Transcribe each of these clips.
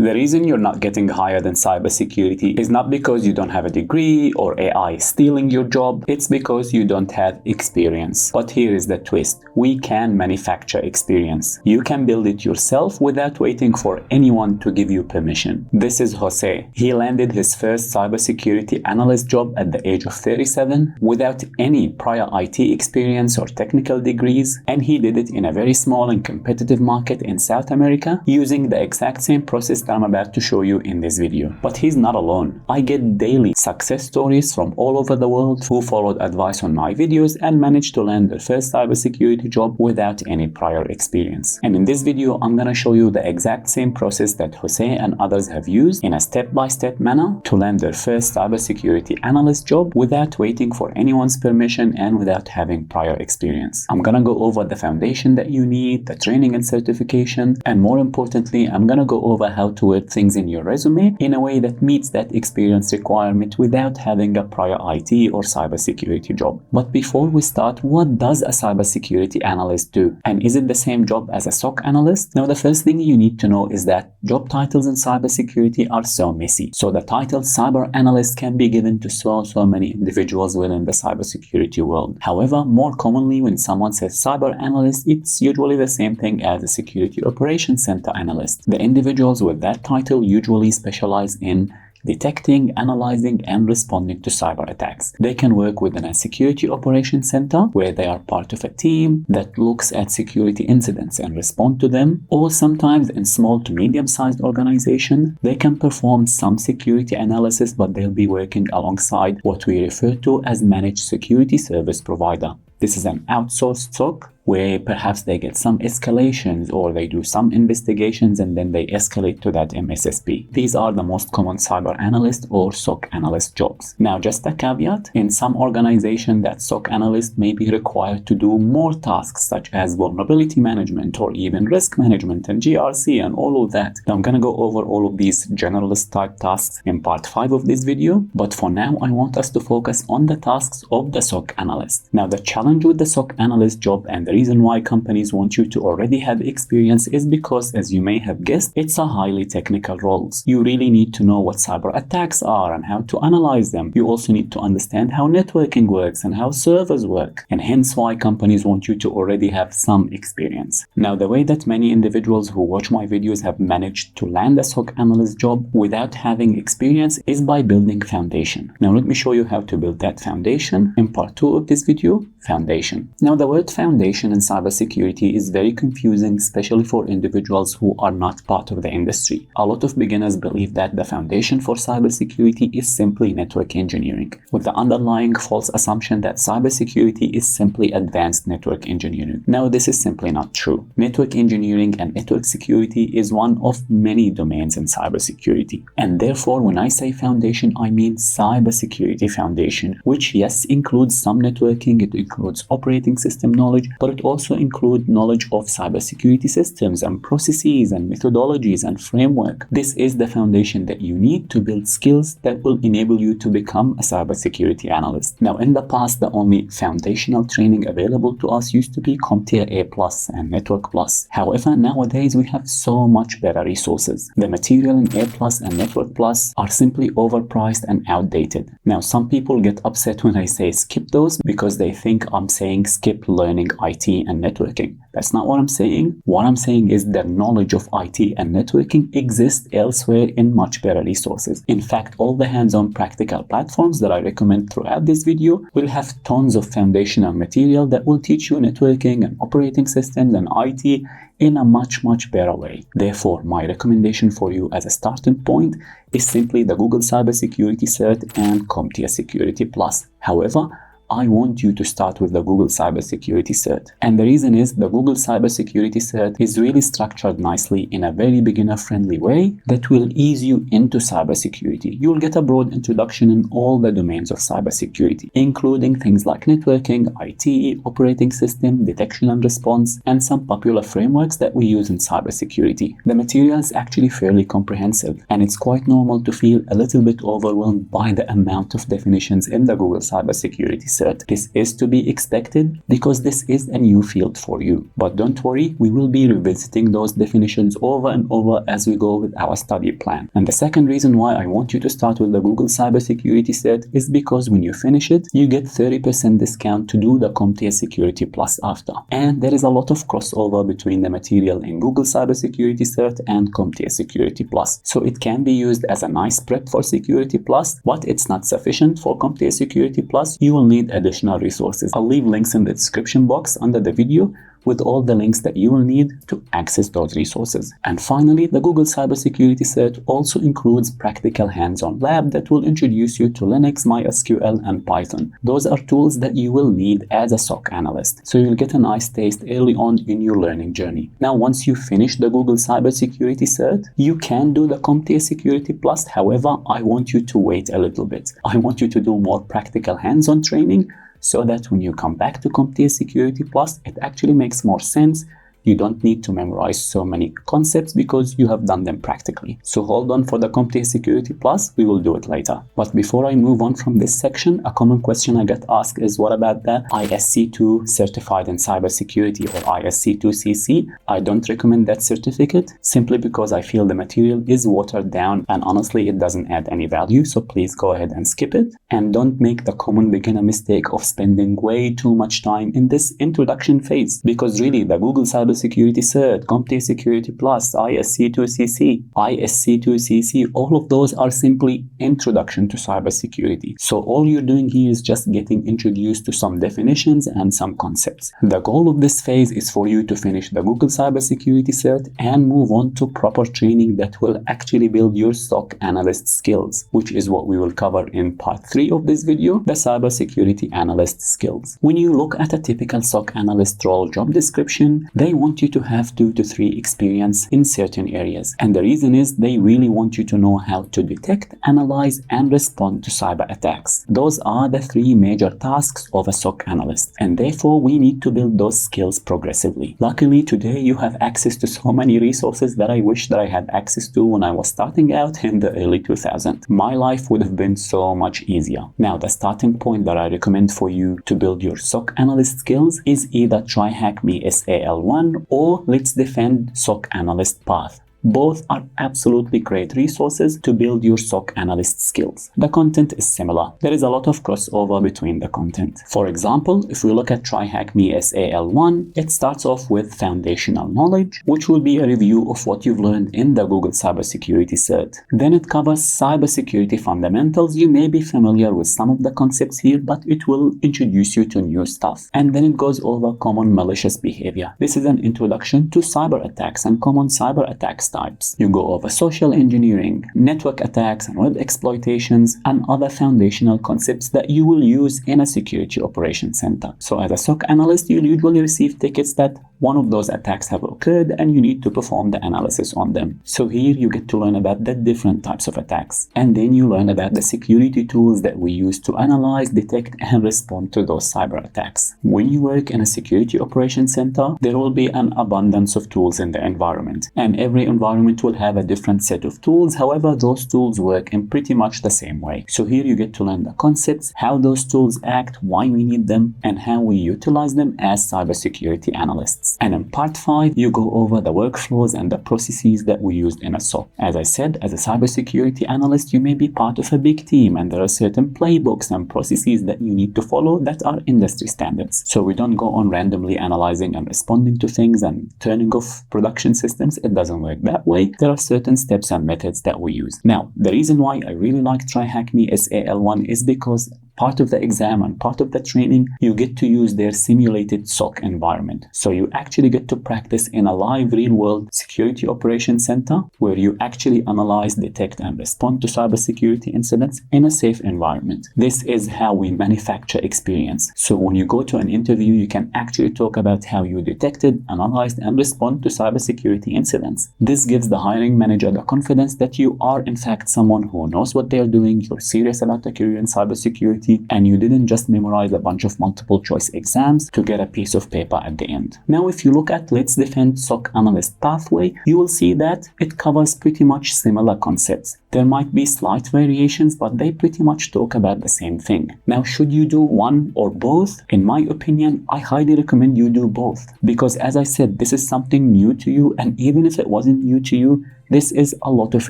The reason you're not getting hired in cybersecurity is not because you don't have a degree or AI is stealing your job, it's because you don't have experience. But here is the twist. We can manufacture experience. You can build it yourself without waiting for anyone to give you permission. This is Jose. He landed his first cybersecurity analyst job at the age of 37 without any prior IT experience or technical degrees, and he did it in a very small and competitive market in South America using the exact same process that I'm about to show you in this video. But he's not alone. I get daily success stories from all over the world who followed advice on my videos and managed to land their first cybersecurity job without any prior experience. And in this video, I'm gonna show you the exact same process that Jose and others have used in a step-by-step manner to land their first cybersecurity analyst job without waiting for anyone's permission and without having prior experience. I'm gonna go over the foundation that you need, the training and certification, and more importantly, I'm gonna go over how to word things in your resume in a way that meets that experience requirement without having a prior IT or cybersecurity job. But before we start, what does a cybersecurity analyst do? And is it the same job as a SOC analyst? Now, the first thing you need to know is that job titles in cybersecurity are so messy. So the title cyber analyst can be given to so many individuals within the cybersecurity world. However, more commonly when someone says cyber analyst, it's usually the same thing as a security operations center analyst. The individuals with that title usually specialize in detecting, analyzing, and responding to cyber attacks. They can work within a security operations center where they are part of a team that looks at security incidents and respond to them, or sometimes in small to medium-sized organizations, they can perform some security analysis, but they'll be working alongside what we refer to as managed security service provider. This is an outsourced SOC where perhaps they get some escalations or they do some investigations and then they escalate to that MSSP. These are the most common cyber analyst or SOC analyst jobs. Now, just a caveat, in some organizations that SOC analyst may be required to do more tasks such as vulnerability management or even risk management and GRC and all of that. Now, I'm going to go over all of these generalist type tasks in part 5 of this video, but for now I want us to focus on the tasks of the SOC analyst. Now, the challenge with the SOC analyst job and the reason why companies want you to already have experience is because, as you may have guessed, it's a highly technical role. You really need to know what cyber attacks are and how to analyze them. You also need to understand how networking works and how servers work, and hence why companies want you to already have some experience. Now, the way that many individuals who watch my videos have managed to land a SOC analyst job without having experience is by building foundation. Now, let me show you how to build that foundation in part 2 of this video, foundation. Now, the word foundation in cybersecurity is very confusing, especially for individuals who are not part of the industry. A lot of beginners believe that the foundation for cybersecurity is simply network engineering, with the underlying false assumption that cybersecurity is simply advanced network engineering. Now, this is simply not true. Network engineering and network security is one of many domains in cybersecurity. And therefore, when I say foundation, I mean cybersecurity foundation, which yes, includes some networking, it includes operating system knowledge, but it also includes knowledge of cybersecurity systems and processes and methodologies and framework. This is the foundation that you need to build skills that will enable you to become a cybersecurity analyst. Now, in the past, the only foundational training available to us used to be CompTIA A+ and Network Plus. However, nowadays we have so much better resources. The material in A+ and Network Plus are simply overpriced and outdated. Now, some people get upset when I say skip those because they think I'm saying skip learning IT and networking. That's not what I'm saying. What I'm saying is the knowledge of IT and networking exists elsewhere in much better resources. In fact, all the hands-on practical platforms that I recommend throughout this video will have tons of foundational material that will teach you networking and operating systems and IT in a much better way. Therefore, my recommendation for you as a starting point is simply the Google Cybersecurity Cert and CompTIA Security Plus. However, I want you to start with the Google Cybersecurity Cert. And the reason is the Google Cybersecurity Cert is really structured nicely in a very beginner-friendly way that will ease you into cybersecurity. You'll get a broad introduction in all the domains of cybersecurity, including things like networking, IT, operating system, detection and response, and some popular frameworks that we use in cybersecurity. The material is actually fairly comprehensive, and it's quite normal to feel a little bit overwhelmed by the amount of definitions in the Google Cybersecurity Cert. Cert. This is to be expected because this is a new field for you. But don't worry, we will be revisiting those definitions over and over as we go with our study plan. And the second reason why I want you to start with the Google Cybersecurity Cert is because when you finish it, you get 30% discount to do the CompTIA Security Plus after. And there is a lot of crossover between the material in Google Cybersecurity Cert and CompTIA Security Plus. So it can be used as a nice prep for Security Plus, but it's not sufficient for CompTIA Security Plus. You will need additional resources. I'll leave links in the description box under the video with all the links that you will need to access those resources. And finally, the Google Cybersecurity Cert also includes practical hands-on lab that will introduce you to Linux, MySQL, and Python. Those are tools that you will need as a SOC analyst, so you'll get a nice taste early on in your learning journey. Now, once you finish the Google Cybersecurity Cert, you can do the CompTIA Security Plus. However, I want you to wait a little bit. I want you to do more practical hands-on training so that when you come back to CompTIA Security Plus, it actually makes more sense. You don't need to memorize so many concepts because you have done them practically. So hold on for the CompTIA Security Plus, we will do it later. But before I move on from this section, a common question I get asked is, what about the ISC2 Certified in Cybersecurity or ISC2CC? I don't recommend that certificate simply because I feel the material is watered down and honestly it doesn't add any value, so please go ahead and skip it. And don't make the common beginner mistake of spending way too much time in this introduction phase, because really the Google Cybersecurity Cert, CompTIA Security Plus, ISC2CC, all of those are simply introduction to cybersecurity. So all you're doing here is just getting introduced to some definitions and some concepts. The goal of this phase is for you to finish the Google Cybersecurity Cert and move on to proper training that will actually build your SOC analyst skills, which is what we will cover in part 3 of this video, the cybersecurity analyst skills. When you look at a typical SOC analyst role job description, they want you to have 2 to 3 experience in certain areas, and the reason is they really want you to know how to detect, analyze, and respond to cyber attacks. Those are the 3 major tasks of a SOC analyst, and therefore we need to build those skills progressively. Luckily today you have access to so many resources that I wish that I had access to when I was starting out in the early 2000s. My life would have been so much easier. Now the starting point that I recommend for you to build your SOC analyst skills is either TryHackMe SAL1 or Letsdefend SOC Analyst path. Both are absolutely great resources to build your SOC analyst skills. The content is similar. There is a lot of crossover between the content. For example, if we look at TryHackMe SAL1, it starts off with foundational knowledge, which will be a review of what you've learned in the Google Cybersecurity Cert. Then it covers cybersecurity fundamentals. You may be familiar with some of the concepts here, but it will introduce you to new stuff. And then it goes over common malicious behavior. This is an introduction to cyber attacks and common cyber attacks types. You go over social engineering, network attacks and web exploitations, and other foundational concepts that you will use in a security operations center. So as a SOC analyst, you'll usually receive tickets that one of those attacks have occurred and you need to perform the analysis on them. So here you get to learn about the different types of attacks, and then you learn about the security tools that we use to analyze, detect, and respond to those cyber attacks. When you work in a security operations center, there will be an abundance of tools in the environment, and every environment will have a different set of tools. However, those tools work in pretty much the same way. So here you get to learn the concepts, how those tools act, why we need them, and how we utilize them as cybersecurity analysts. And in part 5, you go over the workflows and the processes that we used in a SOC. As I said, as a cybersecurity analyst, you may be part of a big team, and there are certain playbooks and processes that you need to follow that are industry standards. So we don't go on randomly analyzing and responding to things and turning off production systems. It doesn't work that way. There are certain steps and methods that we use. Now, the reason why I really like TryHackMe SAL1 is because part of the exam and part of the training, you get to use their simulated SOC environment. So you actually get to practice in a live real-world security operations center where you actually analyze, detect, and respond to cybersecurity incidents in a safe environment. This is how we manufacture experience. So when you go to an interview, you can actually talk about how you detected, analyzed, and respond to cybersecurity incidents. This gives the hiring manager the confidence that you are in fact someone who knows what they are doing, you're serious about a career in cybersecurity, cybersecurity, and you didn't just memorize a bunch of multiple choice exams to get a piece of paper at the end. Now, if you look at Letsdefend SOC Analyst pathway, you will see that it covers pretty much similar concepts. There might be slight variations, but they pretty much talk about the same thing. Now, should you do one or both? In my opinion, I highly recommend you do both, because as I said, this is something new to you, and even if it wasn't new to you, this is a lot of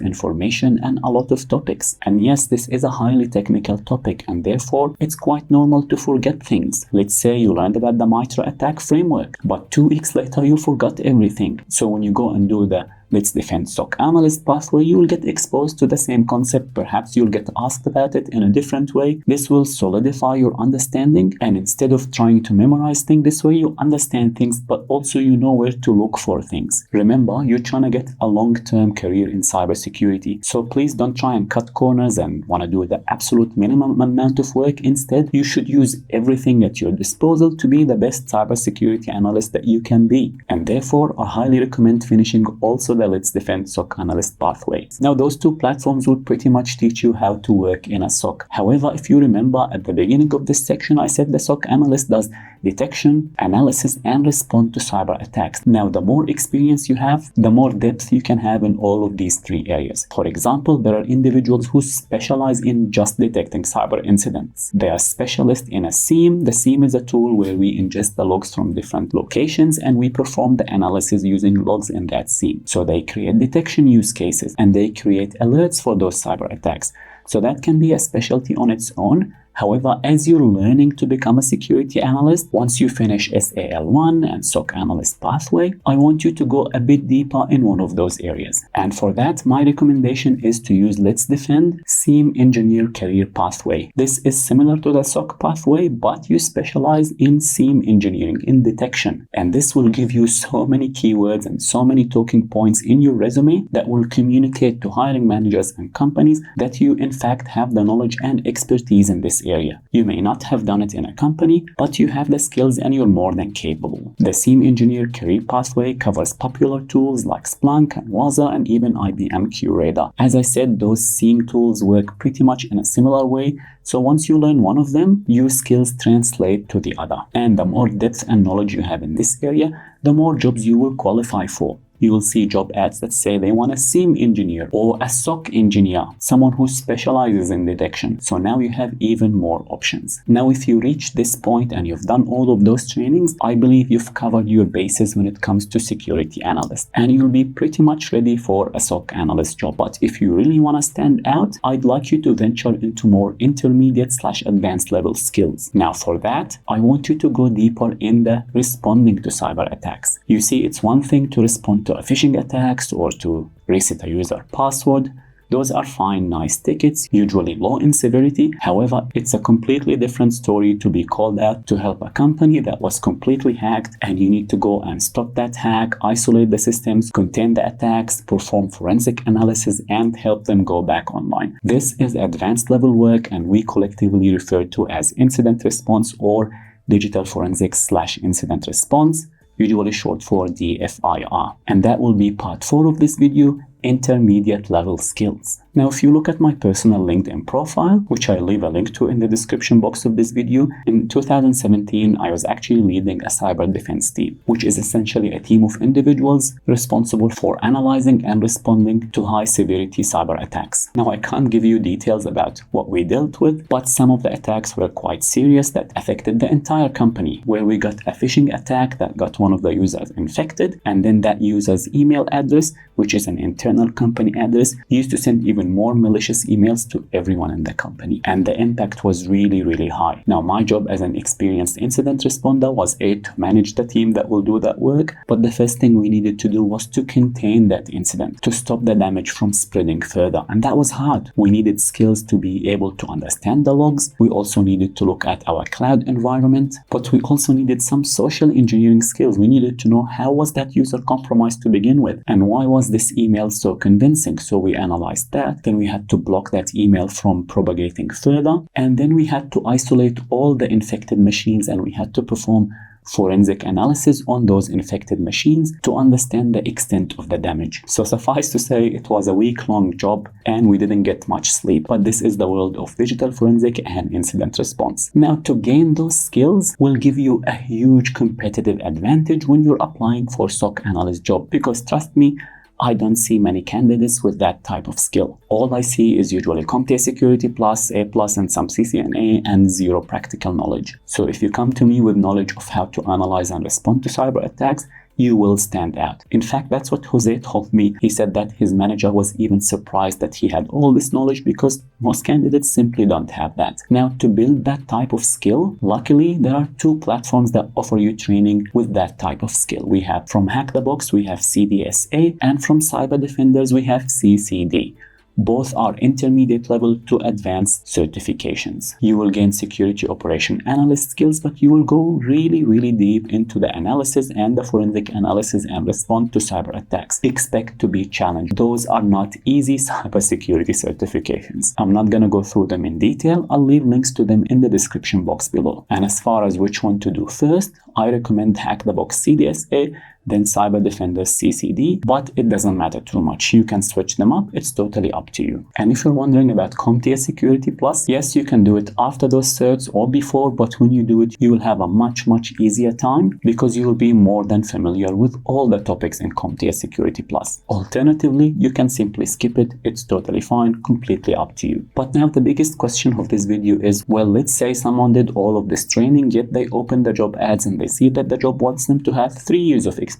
information and a lot of topics. And yes, this is a highly technical topic, and therefore it's quite normal to forget things. Let's say you learned about the MITRE ATT&CK framework, but 2 weeks later you forgot everything. So when you go and do the Letsdefend SOC Analyst pathway, you will get exposed to the same concept. Perhaps you'll get asked about it in a different way. This will solidify your understanding, and instead of trying to memorize things this way, you understand things, but also you know where to look for things. Remember, you're trying to get a long-term career in cybersecurity, so please don't try and cut corners and want to do the absolute minimum amount of work. Instead, you should use everything at your disposal to be the best cybersecurity analyst that you can be, and therefore I highly recommend finishing also the Letsdefend SOC Analyst pathway. Now, those two platforms will pretty much teach you how to work in a SOC. However, if you remember at the beginning of this section, I said the SOC Analyst does detection, analysis, and respond to cyber attacks. Now, the more experience you have, the more depth you can have in all of these 3 areas. For example, there are individuals who specialize in just detecting cyber incidents. They are specialists in a SIEM. The SIEM is a tool where we ingest the logs from different locations and we perform the analysis using logs in that SIEM. So they create detection use cases and they create alerts for those cyber attacks. So that can be a specialty on its own. However, as you're learning to become a security analyst, once you finish SAL1 and SOC Analyst pathway, I want you to go a bit deeper in one of those areas. And for that, my recommendation is to use Letsdefend SIEM Engineer Career Pathway. This is similar to the SOC pathway, but you specialize in SIEM engineering, in detection. And this will give you so many keywords and so many talking points in your resume that will communicate to hiring managers and companies that you in fact have the knowledge and expertise in this area. You may not have done it in a company, but you have the skills and you're more than capable. The SIEM Engineer Career Pathway covers popular tools like Splunk and Waza and even IBM QRadar. As I said, those SIEM tools work pretty much in a similar way, so once you learn one of them, your skills translate to the other. And the more depth and knowledge you have in this area, the more jobs you will qualify for. You will see job ads that say they want a SIEM engineer or a SOC engineer, someone who specializes in detection. So now you have even more options. Now, if you reach this point and you've done all of those trainings, I believe you've covered your bases when it comes to security analyst, and you'll be pretty much ready for a SOC analyst job. But if you really want to stand out, I'd like you to venture into more intermediate/advanced level skills. Now, for that, I want you to go deeper in the responding to cyber attacks. You see, it's one thing to respond to phishing attacks or to reset a user password. Those are fine, nice tickets, usually low in severity. However, it's a completely different story to be called out to help a company that was completely hacked, and you need to go and stop that hack, isolate the systems, contain the attacks, perform forensic analysis, and help them go back online. This is advanced level work, and we collectively refer to as incident response or digital forensics/incident response, usually short for DFIR. And that will be part 4 of this video, intermediate level skills. Now, if you look at my personal LinkedIn profile, which I leave a link to in the description box of this video, in 2017, I was actually leading a cyber defense team, which is essentially a team of individuals responsible for analyzing and responding to high severity cyber attacks. Now, I can't give you details about what we dealt with, but some of the attacks were quite serious that affected the entire company, where we got a phishing attack that got one of the users infected, and then that user's email address, which is an internal company address, used to send even more malicious emails to everyone in the company, and the impact was really high. Now, my job as an experienced incident responder was to manage the team that will do that work, but the first thing we needed to do was to contain that incident, to stop the damage from spreading further, and that was hard. We needed skills to be able to understand the logs. We also needed to look at our cloud environment, but we also needed some social engineering skills. We needed to know how was that user compromised to begin with, and why was this email so convincing. So we analyzed that. Then we had to block that email from propagating further. And then we had to isolate all the infected machines, and we had to perform forensic analysis on those infected machines to understand the extent of the damage. So suffice to say, it was a week-long job and we didn't get much sleep. But this is the world of digital forensic and incident response. Now, to gain those skills will give you a huge competitive advantage when you're applying for SOC analyst job, because trust me, I don't see many candidates with that type of skill. All I see is usually CompTIA Security Plus, A+, and some CCNA, and zero practical knowledge. So if you come to me with knowledge of how to analyze and respond to cyber attacks, you will stand out. In fact, that's what Jose told me. He said that his manager was even surprised that he had all this knowledge because most candidates simply don't have that. Now, to build that type of skill, luckily, there are 2 platforms that offer you training with that type of skill. We have from Hack the Box, we have CDSA, and from Cyber Defenders, we have CCD. Both are intermediate level to advanced certifications. You will gain security operation analyst skills, but you will go really deep into the analysis and the forensic analysis and respond to cyber attacks. Expect to be challenged. Those are not easy cybersecurity certifications. I'm not gonna go through them in detail. I'll leave links to them in the description box below. And as far as which one to do first, I recommend Hack the Box CDSA, then Cyber Defenders CCD, but it doesn't matter too much. You can switch them up. It's totally up to you. And if you're wondering about CompTIA Security Plus, yes, you can do it after those certs or before, but when you do it, you will have a much easier time because you will be more than familiar with all the topics in CompTIA Security Plus. Alternatively, you can simply skip it. It's totally fine, completely up to you. But now the biggest question of this video is, well, let's say someone did all of this training, yet they open the job ads and they see that the job wants them to have 3 years of experience.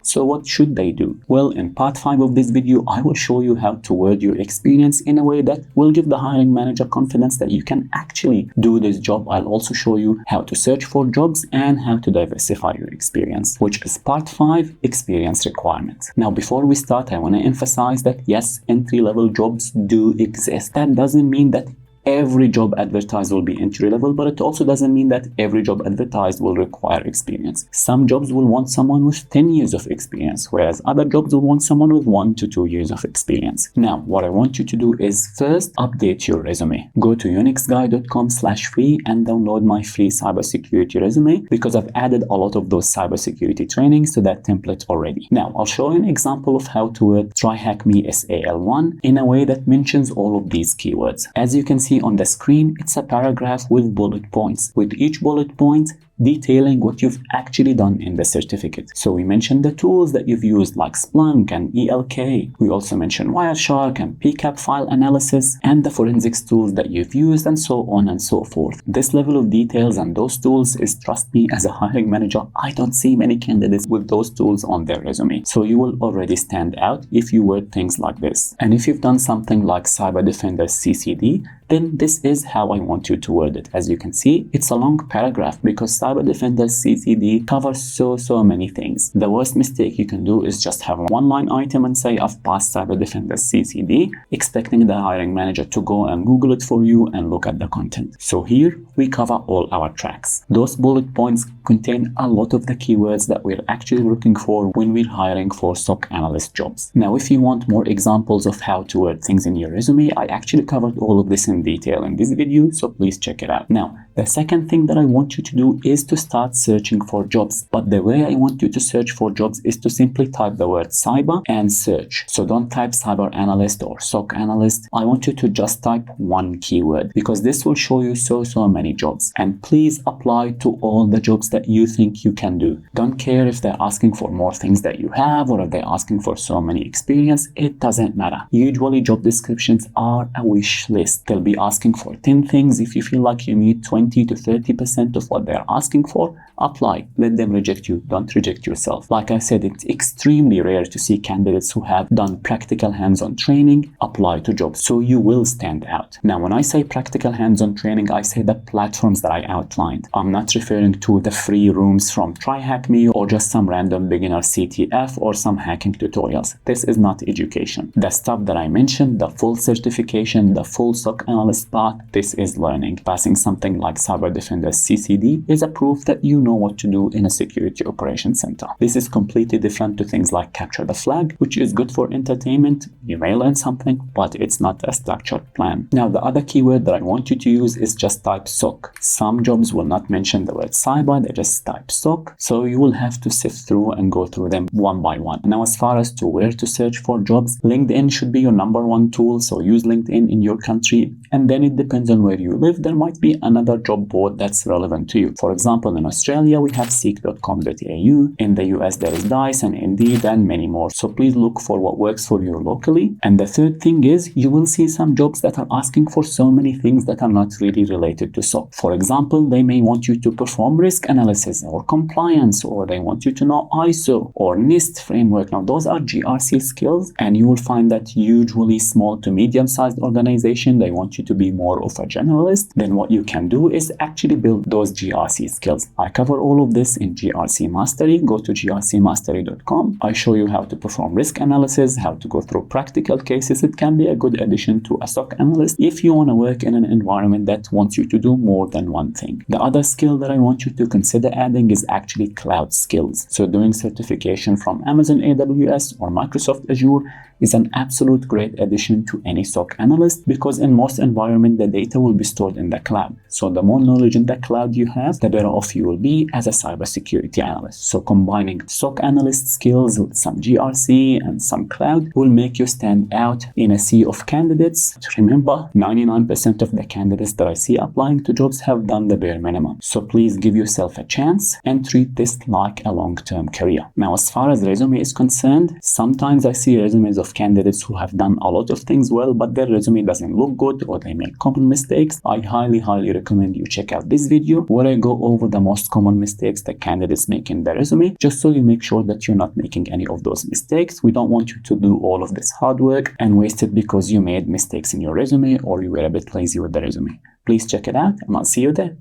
So what should they do? Well, in part 5 of this video, I will show you how to word your experience in a way that will give the hiring manager confidence that you can actually do this job. I'll also show you how to search for jobs and how to diversify your experience, which is part 5, experience requirements. Now, before we start, I want to emphasize that yes, entry-level jobs do exist. That doesn't mean that every job advertised will be entry level, but it also doesn't mean that every job advertised will require experience. Some jobs will want someone with 10 years of experience, whereas other jobs will want someone with 1 to 2 years of experience. Now, what I want you to do is first update your resume. Go to unixguy.com/free and download my free cybersecurity resume because I've added a lot of those cybersecurity trainings to that template already. Now, I'll show you an example of how to word TryHackMe SAL1 in a way that mentions all of these keywords. As you can see on the screen, it's a paragraph with bullet points, with each bullet point detailing what you've actually done in the certificate. So we mentioned the tools that you've used like Splunk and ELK. We also mentioned Wireshark and PCAP file analysis and the forensics tools that you've used, and so on and so forth. This level of details and those tools is, trust me, as a hiring manager, I don't see many candidates with those tools on their resume. So you will already stand out if you word things like this. And if you've done something like Cyber Defenders CCD, then this is how I want you to word it. As you can see, it's a long paragraph because Cyber Defenders CCD covers so many things. The worst mistake you can do is just have a one-line item and say, I've passed Cyber Defenders CCD, expecting the hiring manager to go and Google it for you and look at the content. So here, we cover all our tracks. Those bullet points contain a lot of the keywords that we're actually looking for when we're hiring for SOC analyst jobs. Now, if you want more examples of how to word things in your resume, I actually covered all of this in detail in this video, so please check it out. Now, the second thing that I want you to do is to start searching for jobs. But the way I want you to search for jobs is to simply type the word cyber and search. So don't type cyber analyst or SOC analyst. I want you to just type one keyword because this will show you so many jobs. And please apply to all the jobs that you think you can do. Don't care if they're asking for more things that you have or if they're asking for so many experience. It doesn't matter. Usually job descriptions are a wish list. They'll be asking for 10 things. If you feel like you need 20 to 30% of what they're asking for, apply. Let them reject you. Don't reject yourself. Like I said, it's extremely rare to see candidates who have done practical hands-on training apply to jobs, so you will stand out. Now, when I say practical hands-on training, I say the platforms that I outlined. I'm not referring to the free rooms from TryHackMe or just some random beginner CTF or some hacking tutorials. This is not education. The stuff that I mentioned, the full certification, the full SOC analyst path, this is learning. Passing something like Cyber Defenders CCD is a proof that you know what to do in a security operations center. This is completely different to things like capture the flag, which is good for entertainment. You may learn something, but it's not a structured plan. Now, the other keyword that I want you to use is just type SOC. Some jobs will not mention the word cyber, they just type SOC. So you will have to sift through and go through them one by one. Now, as far as to where to search for jobs, LinkedIn should be your number one tool. So use LinkedIn in your country. And then it depends on where you live. There might be another job board that's relevant to you. For example, in Australia, we have seek.com.au. In the US, there is Dice and Indeed and many more. So please look for what works for you locally. And the third thing is you will see some jobs that are asking for so many things that are not really related to SOC. For example, they may want you to perform risk analysis or compliance, or they want you to know ISO or NIST framework. Now, those are GRC skills, and you will find that usually small to medium-sized organization, they want you to be more of a generalist. Then what you can do is actually build those GRC skills. I cover all of this in GRC Mastery. Go to grcmastery.com. I show you how to perform risk analysis, how to go through practical cases. It can be a good addition to a SOC analyst if you want to work in an environment that wants you to do more than one thing. The other skill that I want you to consider adding is actually cloud skills. So doing certification from Amazon AWS or Microsoft Azure is an absolute great addition to any SOC analyst, because in most environments the data will be stored in the cloud. So the more knowledge in the cloud you have, the better off you will be as a cybersecurity analyst. So combining SOC analyst skills with some GRC and some cloud will make you stand out in a sea of candidates. Remember, 99% of the candidates that I see applying to jobs have done the bare minimum. So please give yourself a chance and treat this like a long-term career. Now, as far as resume is concerned, sometimes I see resumes of candidates who have done a lot of things well, but their resume doesn't look good or they make common mistakes. I highly recommend you check out this video where I go over the most common mistakes that candidates make in their resume, just so you make sure that you're not making any of those mistakes. We don't want you to do all of this hard work and waste it because you made mistakes in your resume or you were a bit lazy with the resume. Please check it out and I'll see you there.